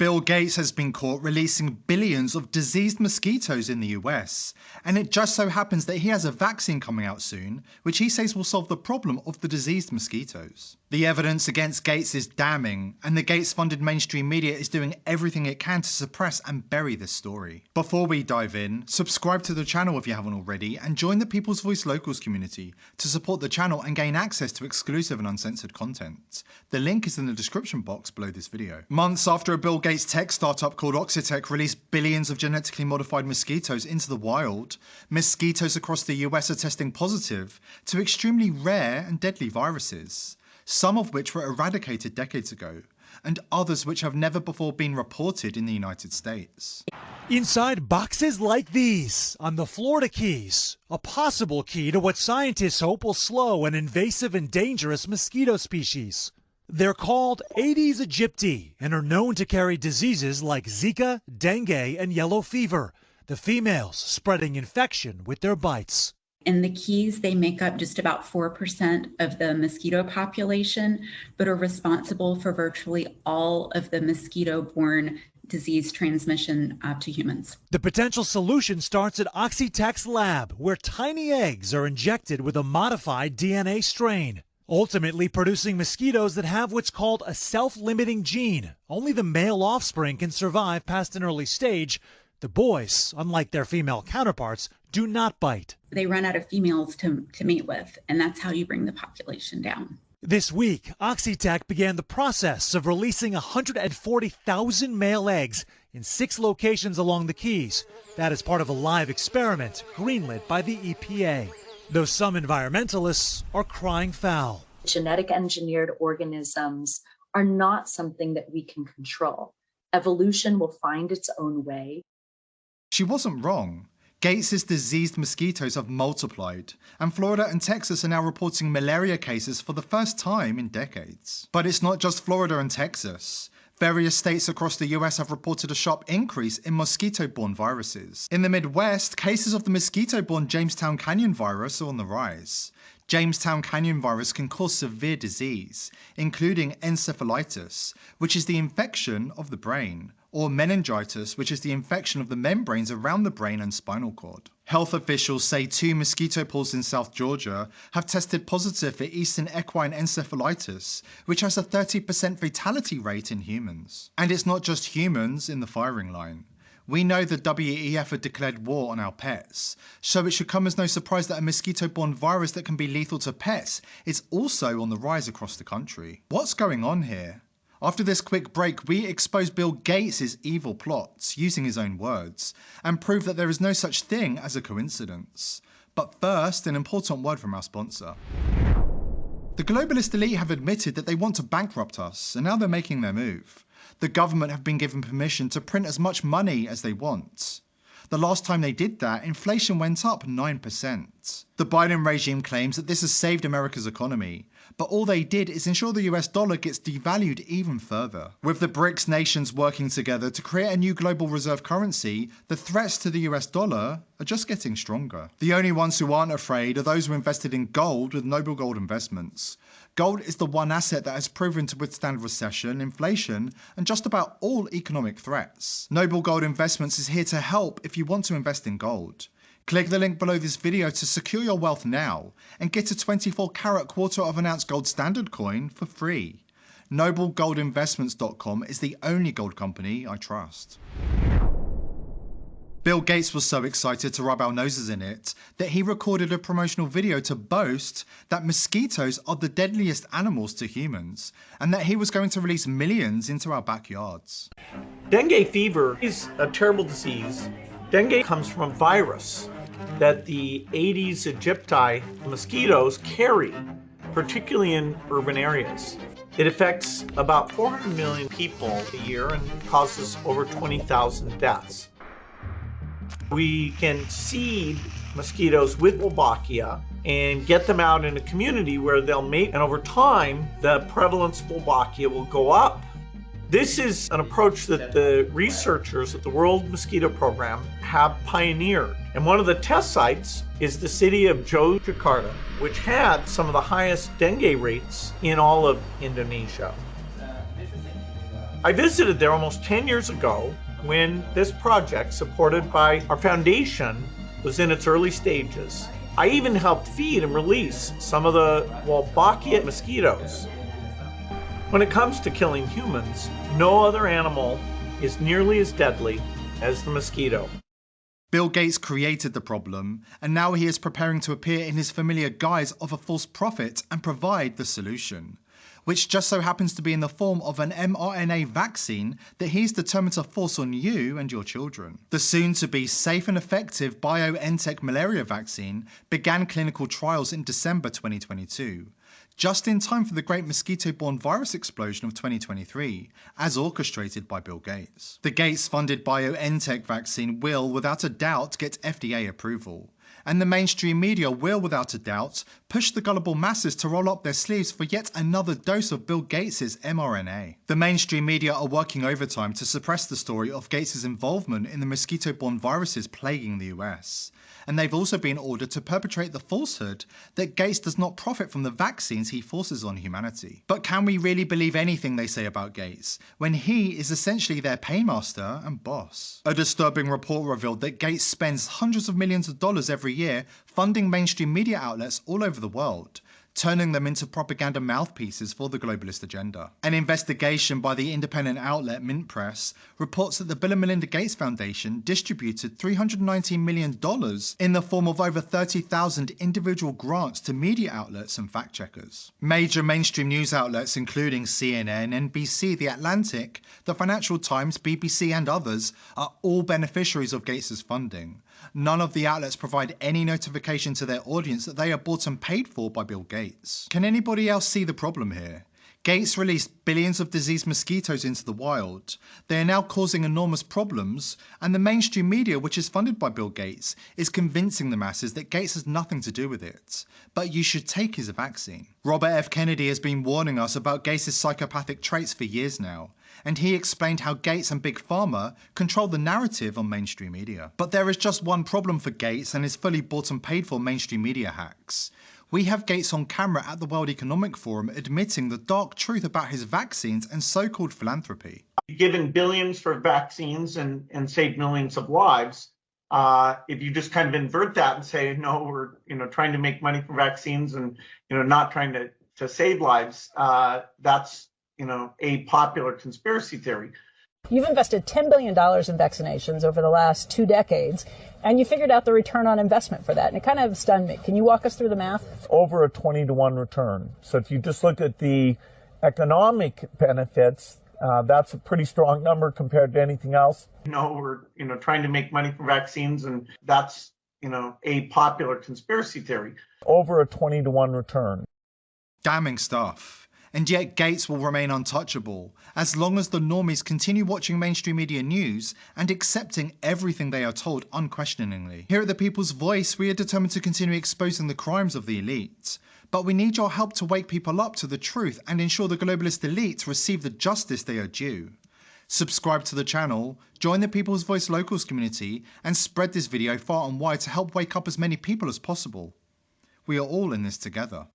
Bill Gates has been caught releasing billions of diseased mosquitoes in the US, and it just so happens that he has a vaccine coming out soon, which he says will solve the problem of the diseased mosquitoes. The evidence against Gates is damning, and the Gates-funded mainstream media is doing everything it can to suppress and bury this story. Before we dive in, subscribe to the channel if you haven't already, and join the People's Voice Locals community to support the channel and gain access to exclusive and uncensored content. The link is in the description box below this video. Months after a Bill Gates tech startup called Oxitech released billions of genetically modified mosquitoes into the wild, mosquitoes across the US are testing positive to extremely rare and deadly viruses, some of which were eradicated decades ago, and others which have never before been reported in the United States. Inside boxes like these on the Florida Keys, a possible key to what scientists hope will slow an invasive and dangerous mosquito species. They're called Aedes aegypti and are known to carry diseases like Zika, dengue, and yellow fever, the females spreading infection with their bites. In the Keys, they make up just about 4% of the mosquito population, but are responsible for virtually all of the mosquito-borne disease transmission to humans. The potential solution starts at Oxitech's lab, where tiny eggs are injected with a modified DNA strain, ultimately producing mosquitoes that have what's called a self-limiting gene. Only the male offspring can survive past an early stage. The boys, unlike their female counterparts, do not bite. They run out of females to mate with, and that's how you bring the population down. This week, Oxitech began the process of releasing 140,000 male eggs in 6 locations along the Keys. That is part of a live experiment greenlit by the EPA. Though some environmentalists are crying foul. Genetic engineered organisms are not something that we can control. Evolution will find its own way. She wasn't wrong. Gates's diseased mosquitoes have multiplied, and Florida and Texas are now reporting malaria cases for the first time in decades. But it's not just Florida and Texas. Various states across the US have reported a sharp increase in mosquito-borne viruses. In the Midwest, cases of the mosquito-borne Jamestown Canyon virus are on the rise. Jamestown Canyon virus can cause severe disease, including encephalitis, which is the infection of the brain, or meningitis, which is the infection of the membranes around the brain and spinal cord. Health officials say 2 mosquito pools in South Georgia have tested positive for eastern equine encephalitis, which has a 30% fatality rate in humans. And it's not just humans in the firing line. We know the WEF had declared war on our pets, so it should come as no surprise that a mosquito-borne virus that can be lethal to pets is also on the rise across the country. What's going on here? After this quick break, we expose Bill Gates' evil plots, using his own words, and prove that there is no such thing as a coincidence. But first, an important word from our sponsor. The globalist elite have admitted that they want to bankrupt us, and now they're making their move. The government have been given permission to print as much money as they want. The last time they did that, inflation went up 9%. The Biden regime claims that this has saved America's economy, but all they did is ensure the US dollar gets devalued even further. With the BRICS nations working together to create a new global reserve currency, the threats to the US dollar are just getting stronger. The only ones who aren't afraid are those who invested in gold with Noble Gold Investments. Gold is the one asset that has proven to withstand recession, inflation, and just about all economic threats. Noble Gold Investments is here to help if you want to invest in gold. Click the link below this video to secure your wealth now and get a 24-karat quarter-of-an-ounce gold standard coin for free. NobleGoldInvestments.com is the only gold company I trust. Bill Gates was so excited to rub our noses in it that he recorded a promotional video to boast that mosquitoes are the deadliest animals to humans and that he was going to release millions into our backyards. Dengue fever is a terrible disease. Dengue comes from a virus that the Aedes aegypti mosquitoes carry, particularly in urban areas. It affects about 400 million people a year and causes over 20,000 deaths. We can seed mosquitoes with Wolbachia and get them out in a community where they'll mate, and over time, the prevalence of Wolbachia will go up. This is an approach that the researchers at the World Mosquito Program have pioneered. And one of the test sites is the city of Yogyakarta, which had some of the highest dengue rates in all of Indonesia. I visited there almost 10 years ago when this project, supported by our foundation, was in its early stages. I even helped feed and release some of the Wolbachia mosquitoes. When it comes to killing humans, no other animal is nearly as deadly as the mosquito. Bill Gates created the problem, and now he is preparing to appear in his familiar guise of a false prophet and provide the solution, which just so happens to be in the form of an mRNA vaccine that he's determined to force on you and your children. The soon-to-be safe and effective BioNTech malaria vaccine began clinical trials in December 2022, just in time for the great mosquito-borne virus explosion of 2023, as orchestrated by Bill Gates. The Gates-funded BioNTech vaccine will, without a doubt, get FDA approval, and the mainstream media will, without a doubt, push the gullible masses to roll up their sleeves for yet another dose of Bill Gates' mRNA. The mainstream media are working overtime to suppress the story of Gates' involvement in the mosquito-borne viruses plaguing the US. And they've also been ordered to perpetrate the falsehood that Gates does not profit from the vaccines he forces on humanity. But can we really believe anything they say about Gates, when he is essentially their paymaster and boss? A disturbing report revealed that Gates spends hundreds of millions of dollars every year funding mainstream media outlets all over the world, turning them into propaganda mouthpieces for the globalist agenda. An investigation by the independent outlet Mint Press reports that the Bill and Melinda Gates Foundation distributed $319 million in the form of over 30,000 individual grants to media outlets and fact-checkers. Major mainstream news outlets including CNN, NBC, The Atlantic, The Financial Times, BBC and others are all beneficiaries of Gates' funding. None of the outlets provide any notification to their audience that they are bought and paid for by Bill Gates. Can anybody else see the problem here? Gates released billions of diseased mosquitoes into the wild. They are now causing enormous problems, and the mainstream media, which is funded by Bill Gates, is convincing the masses that Gates has nothing to do with it. But you should take his vaccine. Robert F. Kennedy has been warning us about Gates' psychopathic traits for years now, and he explained how Gates and Big Pharma control the narrative on mainstream media. But there is just one problem for Gates and his fully bought and paid for mainstream media hacks. We have Gates on camera at the World Economic Forum admitting the dark truth about his vaccines and so-called philanthropy. Given billions for vaccines and saved millions of lives, if you just kind of invert that and say, no, we're trying to make money for vaccines and not trying to save lives, that's a popular conspiracy theory. You've invested $10 billion in vaccinations over the last 2 decades, and you figured out the return on investment for that, and it kind of stunned me. Can you walk us through the math? Over a 20-to-1 return. So if you just look at the economic benefits, that's a pretty strong number compared to anything else. We're trying to make money for vaccines, and that's a popular conspiracy theory. Over a 20-to-1 return. Damning stuff. And yet Gates will remain untouchable, as long as the normies continue watching mainstream media news and accepting everything they are told unquestioningly. Here at The People's Voice, we are determined to continue exposing the crimes of the elite. But we need your help to wake people up to the truth and ensure the globalist elite receive the justice they are due. Subscribe to the channel, join the People's Voice Locals community, and spread this video far and wide to help wake up as many people as possible. We are all in this together.